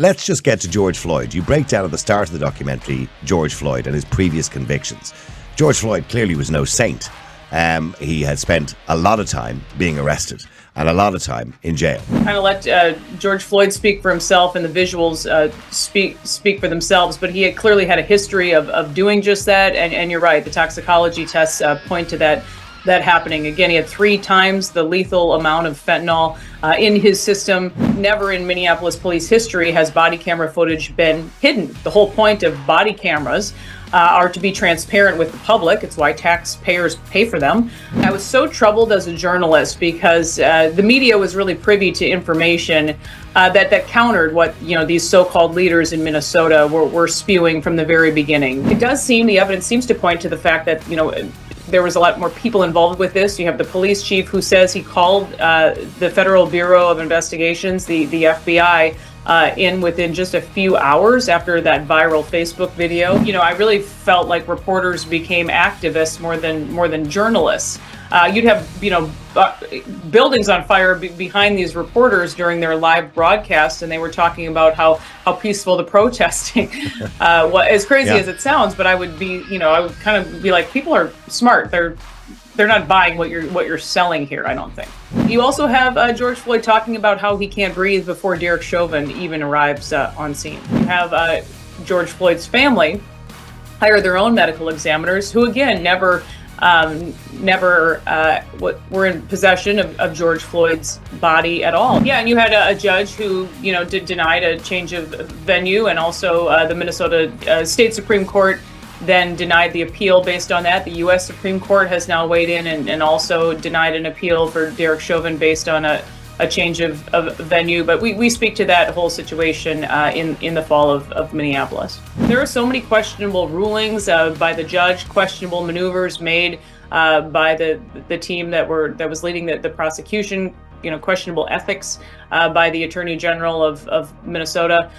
Let's just get to George Floyd. You break down at the start of the documentary George Floyd and his previous convictions. George Floyd clearly was no saint. He had spent a lot of time being arrested and a lot of time in jail. Kind of let George Floyd speak for himself, and the visuals speak for themselves. But he had clearly had a history of doing just that. And you're right, the toxicology tests point to that happening. Again, he had 3 times the lethal amount of fentanyl in his system. Never in Minneapolis police history has body camera footage been hidden. The whole point of body cameras are to be transparent with the public. It's why taxpayers pay for them. I was so troubled as a journalist because the media was really privy to information that countered what these so-called leaders in Minnesota were spewing from the very beginning. The evidence seems to point to the fact that there was a lot more people involved with this. You have the police chief who says he called the Federal Bureau of Investigations, the FBI, within just a few hours after that viral Facebook video. I really felt like reporters became activists more than journalists. You'd have buildings on fire behind these reporters during their live broadcast, and they were talking about how peaceful the protesting was. As crazy as it sounds, but I would kind of be like, people are smart. They're not buying what you're selling here, I don't think. You also have George Floyd talking about how he can't breathe before Derek Chauvin even arrives on scene. You have George Floyd's family hire their own medical examiners who, again, never were in possession of George Floyd's body at all. Yeah, and you had a judge who, denied a change of venue, and also the Minnesota State Supreme Court then denied the appeal based on that. The U.S. Supreme Court has now weighed in and also denied an appeal for Derek Chauvin based on a change of venue. But we speak to that whole situation in the fall of Minneapolis. There are so many questionable rulings by the judge, questionable maneuvers made by the team that was leading the prosecution, questionable ethics by the Attorney General of Minnesota.